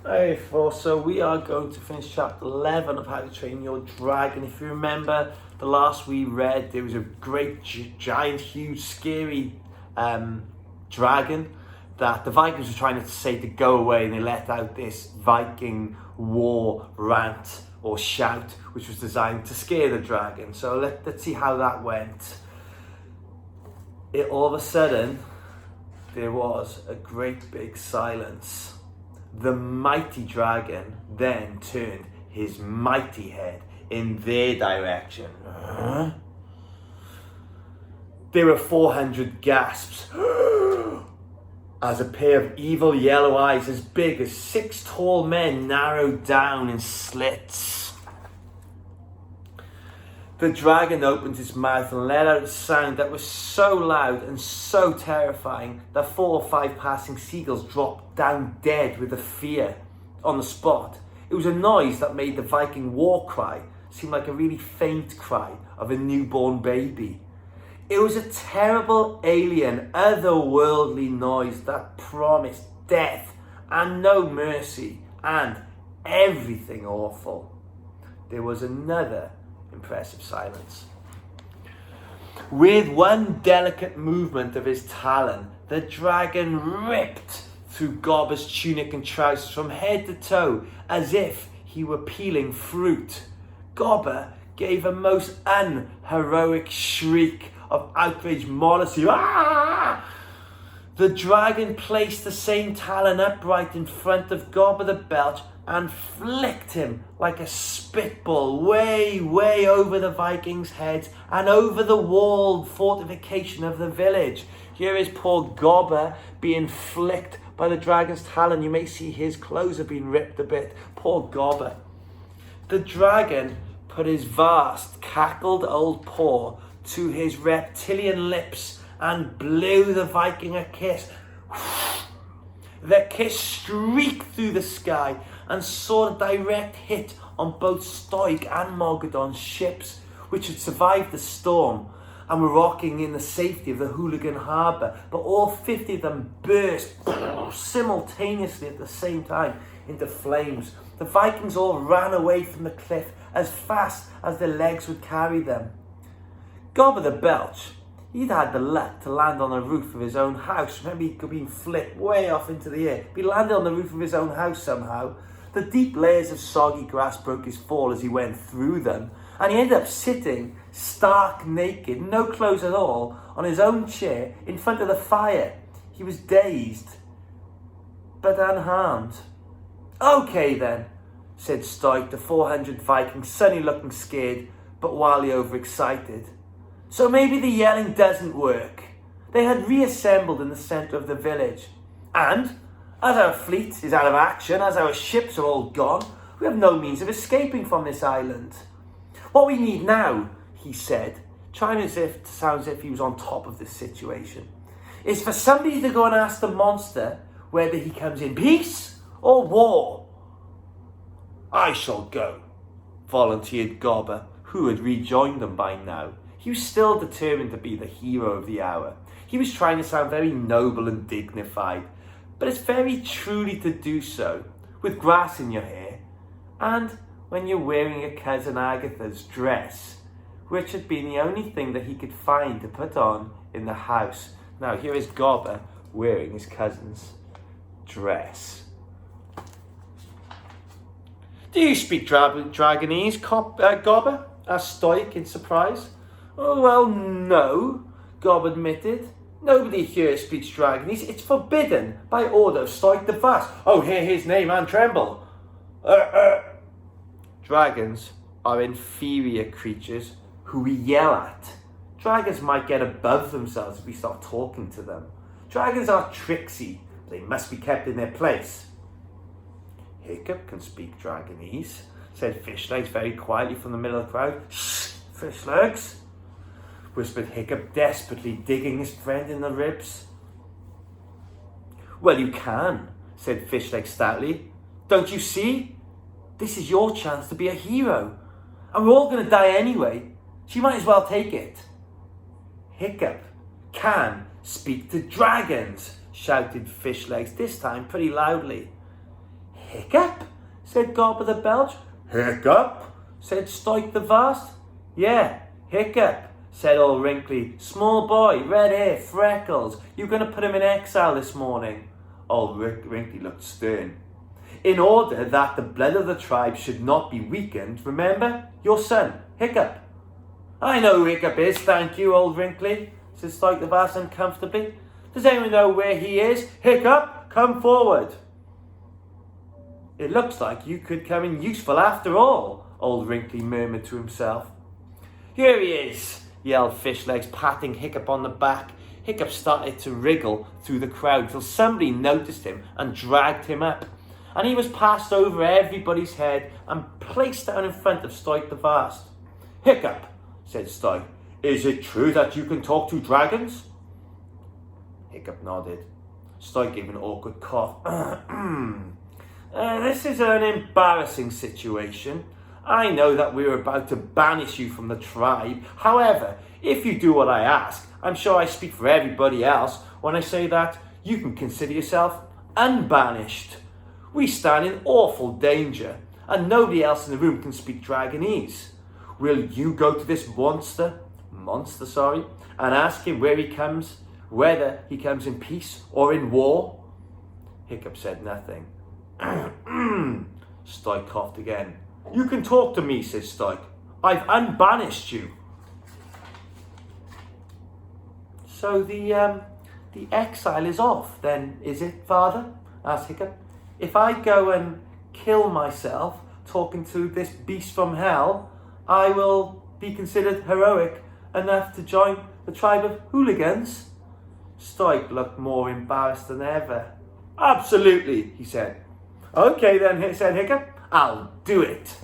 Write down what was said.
Hey, so we are going to finish chapter 11 of How to Train Your Dragon. If you remember, the last we read, there was a great, giant, huge, scary dragon that the Vikings were trying to say to go away, and they let out this Viking war rant or shout, which was designed to scare the dragon. So let's see how that went. All of a sudden, there was a great big silence. The mighty dragon then turned his mighty head in their direction. There were 400 gasps as a pair of evil yellow eyes as big as 6 tall men narrowed down in slits. The dragon opened its mouth and let out a sound that was so loud and so terrifying that 4 or 5 passing seagulls dropped down dead with the fear on the spot. It was a noise that made the Viking war cry seem like a really faint cry of a newborn baby. It was a terrible, alien, otherworldly noise that promised death and no mercy and everything awful. There was another impressive silence. With one delicate movement of his talon, the dragon ripped through Gobber's tunic and trousers from head to toe as if he were peeling fruit. Gobber gave a most unheroic shriek of outraged modesty. Ah! The dragon placed the same talon upright in front of Gobber the Belch and flicked him like a spitball way, way over the Vikings' heads and over the walled fortification of the village. Here is poor Gobber being flicked by the dragon's talon. You may see his clothes have been ripped a bit. Poor Gobber. The dragon put his vast, cackled old paw to his reptilian lips and blew the Viking a kiss. The kiss streaked through the sky and saw a direct hit on both Stoik and Mogadon's ships, which had survived the storm and were rocking in the safety of the Hooligan Harbour. But all 50 of them burst simultaneously at the same time into flames. The Vikings all ran away from the cliff as fast as their legs would carry them. Gobber the Belch, he'd had the luck to land on the roof of his own house. Remember, he'd been flipped way off into the air. He landed on the roof of his own house somehow. The deep layers of soggy grass broke his fall as he went through them, and he ended up sitting stark naked, no clothes at all, on his own chair in front of the fire. He was dazed, but unharmed. Okay then, said Stoik, the 400 Vikings, suddenly looking scared, but wildly overexcited. So maybe the yelling doesn't work. They had reassembled in the centre of the village. And, as our fleet is out of action, as our ships are all gone, we have no means of escaping from this island. What we need now, he said, trying to sound as if he was on top of this situation, is for somebody to go and ask the monster whether he comes in peace or war. I shall go, volunteered Gobber, who had rejoined them by now. He was still determined to be the hero of the hour. He was trying to sound very noble and dignified, but it's very truly to do so, with grass in your hair, and when you're wearing your cousin Agatha's dress, which had been the only thing that he could find to put on in the house. Now here is Gobber wearing his cousin's dress. Do you speak Dragonese, Gobber? asked Stoik in surprise. Oh, well, no, Gob admitted. Nobody here speaks Dragonese. It's forbidden by order of Stoik the Vast. Oh, hear his name and tremble. Dragons are inferior creatures who we yell at. Dragons might get above themselves if we start talking to them. Dragons are tricksy. They must be kept in their place. Hiccup can speak Dragonese, said Fishlegs very quietly from the middle of the crowd. Shh, Fishlegs, whispered Hiccup, desperately digging his friend in the ribs. Well, you can, said Fishlegs stoutly. Don't you see? This is your chance to be a hero. And we're all going to die anyway, so you might as well take it. Hiccup can speak to dragons, shouted Fishlegs, this time pretty loudly. Hiccup? Said Gobber the Belch. Hiccup? Said Stoik the Vast. Yeah, Hiccup, said old Wrinkly. Small boy, red hair, freckles. You gonna put him in exile this morning? Old Wrinkly looked stern. In order that the blood of the tribe should not be weakened, remember, your son, Hiccup. I know who Hiccup is, thank you, old Wrinkly, said Stoik the Vast uncomfortably. Does anyone know where he is? Hiccup, come forward. It looks like you could come in useful after all, old Wrinkly murmured to himself. Here he is, yelled Fishlegs, patting Hiccup on the back. Hiccup started to wriggle through the crowd till somebody noticed him and dragged him up. And he was passed over everybody's head and placed down in front of Stoik the Vast. Hiccup, said Stoik, is it true that you can talk to dragons? Hiccup nodded. Stoik gave an awkward cough. This is an embarrassing situation. I know that we're about to banish you from the tribe. However, if you do what I ask, I'm sure I speak for everybody else when I say that you can consider yourself unbanished. We stand in awful danger, and nobody else in the room can speak Dragonese. Will you go to this monster, and ask him where he comes, whether he comes in peace or in war? Hiccup said nothing. Stoik coughed again. You can talk to me, said Stoik. I've unbanished you. So the exile is off, then, is it, Father? Asked Hiccup. If I go and kill myself talking to this beast from hell, I will be considered heroic enough to join the tribe of hooligans? Stoik looked more embarrassed than ever. Absolutely, he said. Okay then, said Hiccup. I'll do it.